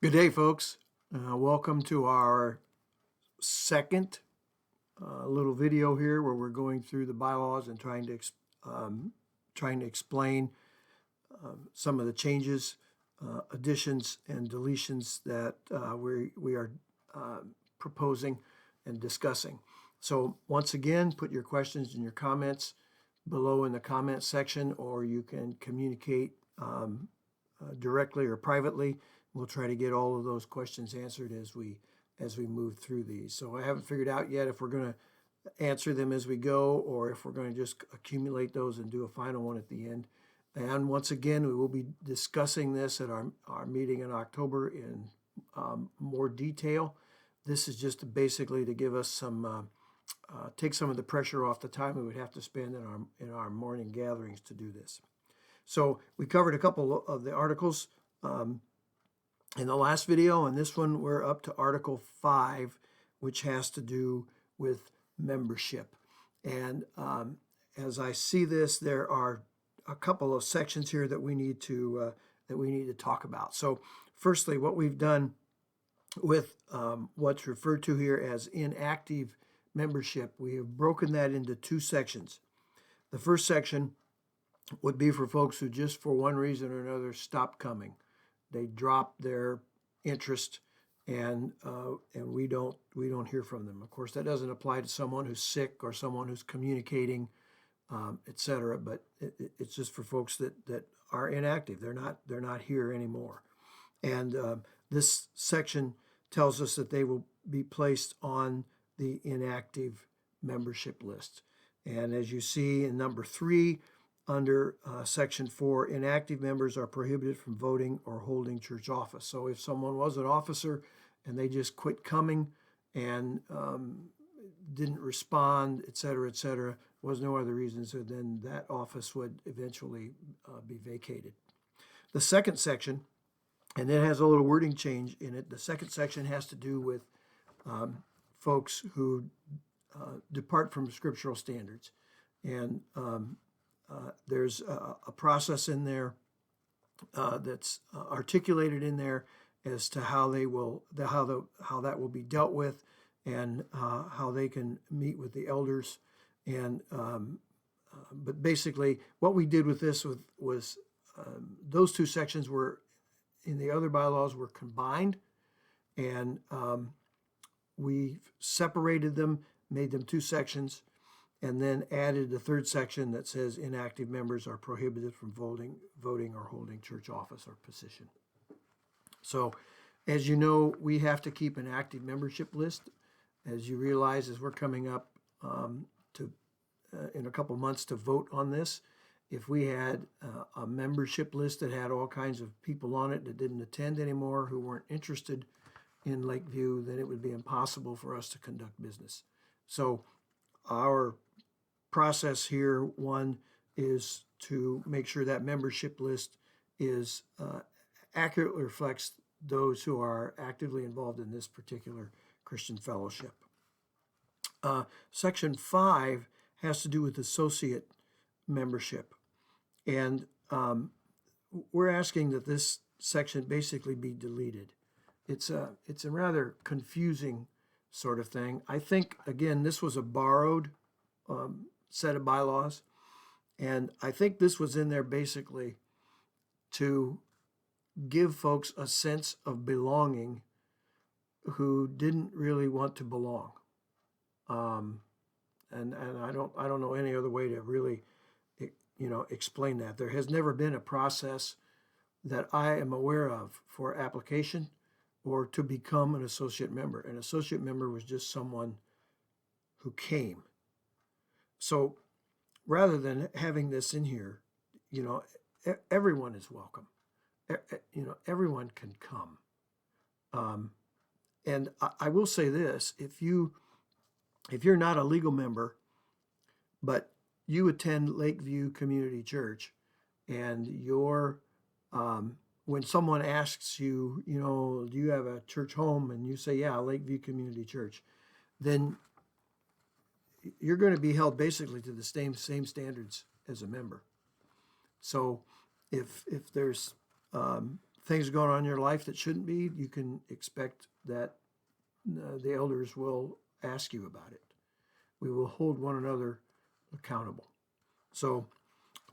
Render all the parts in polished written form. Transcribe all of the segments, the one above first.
Good day, folks. Welcome to our second little video here where we're going through the bylaws and trying to explain some of the changes, additions, and deletions that we are proposing and discussing. So once again, put your questions and your comments below in the comment section, or you can communicate directly or privately. We'll try to get all of those questions answered as we move through these. So I haven't figured out yet if we're going to answer them as we go or if we're going to just accumulate those and do a final one at the end. And once again, we will be discussing this at our meeting in October in more detail. This is just basically to give us some, take some of the pressure off the time we would have to spend in our morning gatherings to do this. So we covered a couple of the articles in the last video, and this one we're up to Article 5, which has to do with membership. And as I see this, there are a couple of sections here that we need to talk about. So firstly, what we've done with what's referred to here as inactive membership, we have broken that into two sections. The first section would be for folks who just for one reason or another stopped coming. They drop their interest, and we don't hear from them. Of course, that doesn't apply to someone who's sick or someone who's communicating, etc. But it's just for folks that are inactive. They're not here anymore. And this section tells us that they will be placed on the inactive membership list. And as you see in number 3, under Section 4, inactive members are prohibited from voting or holding church office. So if someone was an officer and they just quit coming and didn't respond, et cetera, was no other reason, so then that office would eventually be vacated. The second section, and it has a little wording change in it, the second section has to do with folks who depart from scriptural standards. And there's a process in there that's articulated in there as to how that will be dealt with, and how they can meet with the elders. And but basically, what we did with this was those two sections were in the other bylaws were combined, and we separated them, made them two sections, and then added the third section that says inactive members are prohibited from voting or holding church office or position. So, as you know, we have to keep an active membership list. As you realize, as we're coming up in a couple months to vote on this, if we had a membership list that had all kinds of people on it that didn't attend anymore, who weren't interested in Lakeview, then it would be impossible for us to conduct business. So our process here, one, is to make sure that membership list is accurately reflects those who are actively involved in this particular Christian fellowship. Section 5 has to do with associate membership. And we're asking that this section basically be deleted. It's a rather confusing sort of thing. I think, again, this was a borrowed set of bylaws, and I think this was in there basically to give folks a sense of belonging who didn't really want to belong. And I don't know any other way to really explain that. There has never been a process that I am aware of for application or to become an associate member. An associate member was just someone who came. So rather than having this in here, everyone is welcome. Everyone can come. And I will say this: if you're not a legal member, but you attend Lakeview Community Church, and when someone asks you, do you have a church home, and you say, yeah, Lakeview Community Church, then you're going to be held basically to the same standards as a member. So if there's things going on in your life that shouldn't be, you can expect that the elders will ask you about it. We will hold one another accountable. So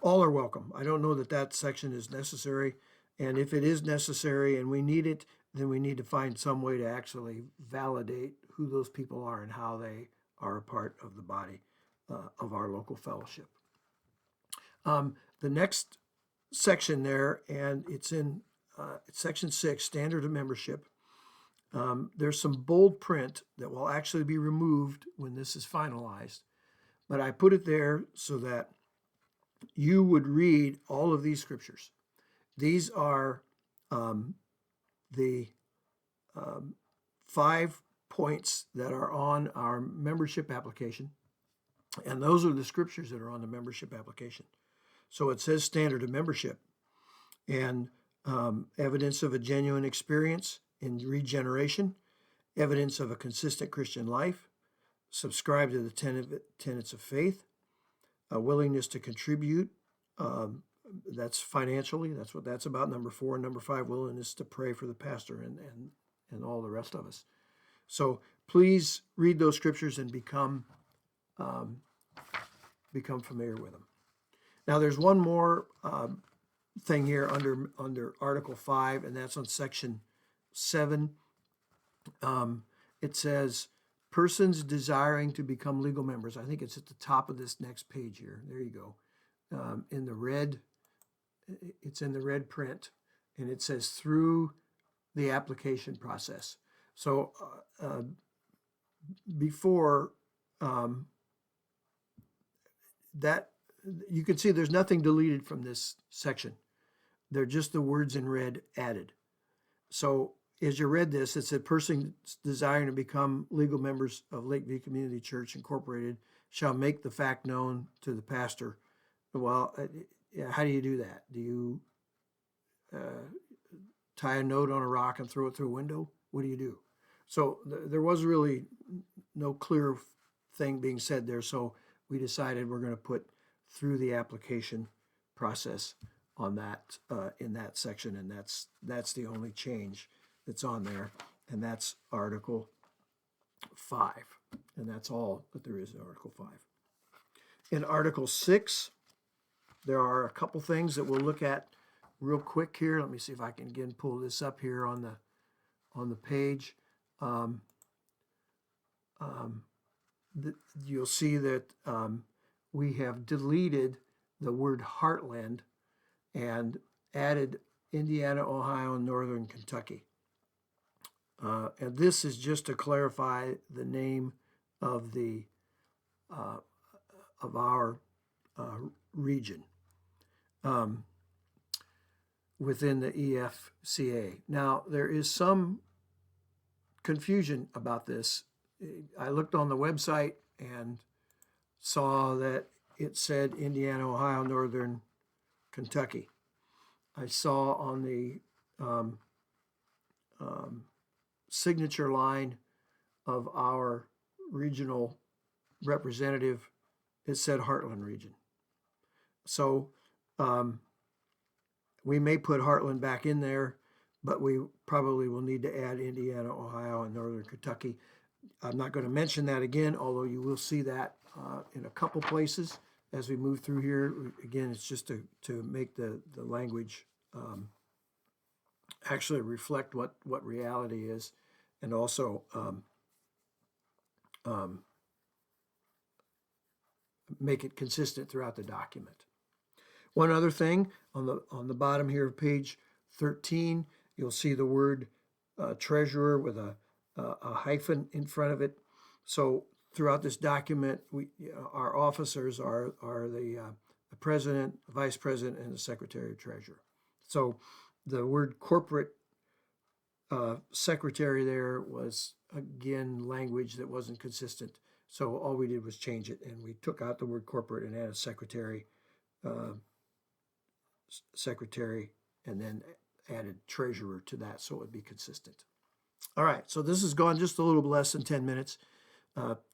all are welcome. I don't know that that section is necessary. And if it is necessary and we need it, then we need to find some way to actually validate who those people are and how they are a part of the body of our local fellowship. The next section there, and it's in section 6, standard of membership. There's some bold print that will actually be removed when this is finalized, but I put it there so that you would read all of these scriptures. These are the 5 points that are on our membership application, and those are the scriptures that are on the membership application. So it says standard of membership, and evidence of a genuine experience in regeneration, evidence of a consistent Christian life, subscribe to the tenets of faith, a willingness to contribute, that's financially, that's what that's about, number 4. And number 5, willingness to pray for the pastor and all the rest of us. So please read those scriptures and become familiar with them. Now there's one more thing here under Article 5, and that's on Section 7. It says, persons desiring to become legal members. I think it's at the top of this next page here. There you go. In the red, it's in the red print, and it says through the application process. So before that, you can see there's nothing deleted from this section. They're just the words in red added. So as you read this, it said persons desiring to become legal members of Lakeview Community Church Incorporated shall make the fact known to the pastor. Well, how do you do that? Do you tie a note on a rock and throw it through a window? What do you do? So there was really no clear thing being said there. So we decided we're going to put through the application process on that in that section, and that's the only change that's on there, and that's Article 5, and that's all that there is in Article 5. In Article 6, there are a couple things that we'll look at real quick here. Let me see if I can again pull this up here on the page. You'll see that we have deleted the word Heartland and added Indiana, Ohio, and Northern Kentucky. And this is just to clarify the name of the of our region within the EFCA. Now, there is some confusion about this. I looked on the website and saw that it said Indiana, Ohio, Northern Kentucky. I saw on the signature line of our regional representative, it said Heartland region. So we may put Heartland back in there, but we probably will need to add Indiana, Ohio, and Northern Kentucky. I'm not going to mention that again, although you will see that in a couple places as we move through here. Again, it's just to make the language actually reflect what reality is, and also make it consistent throughout the document. One other thing, on the bottom here of page 13, you'll see the word treasurer with a hyphen in front of it. So throughout this document, our officers are the president, the vice president, and the secretary of treasurer. So the word corporate secretary there was, again, language that wasn't consistent. So all we did was change it, and we took out the word corporate and added secretary, and then added treasurer to that so it would be consistent. All right, so this has gone just a little less than 10 minutes.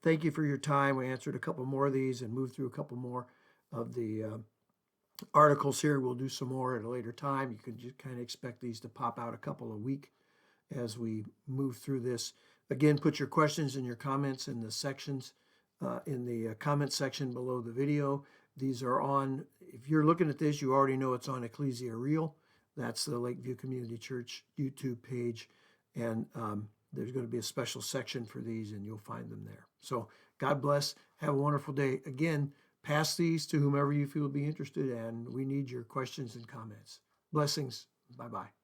Thank you for your time. We answered a couple more of these and moved through a couple more of the articles here. We'll do some more at a later time. You can just kind of expect these to pop out a couple a week as we move through this. Again, put your questions and your comments in the sections, in the comment section below the video. These are on, if you're looking at this, you already know it's on Ecclesia Real. That's the Lakeview Community Church YouTube page. And there's going to be a special section for these, and you'll find them there. So God bless. Have a wonderful day. Again, pass these to whomever you feel will be interested, and we need your questions and comments. Blessings. Bye-bye.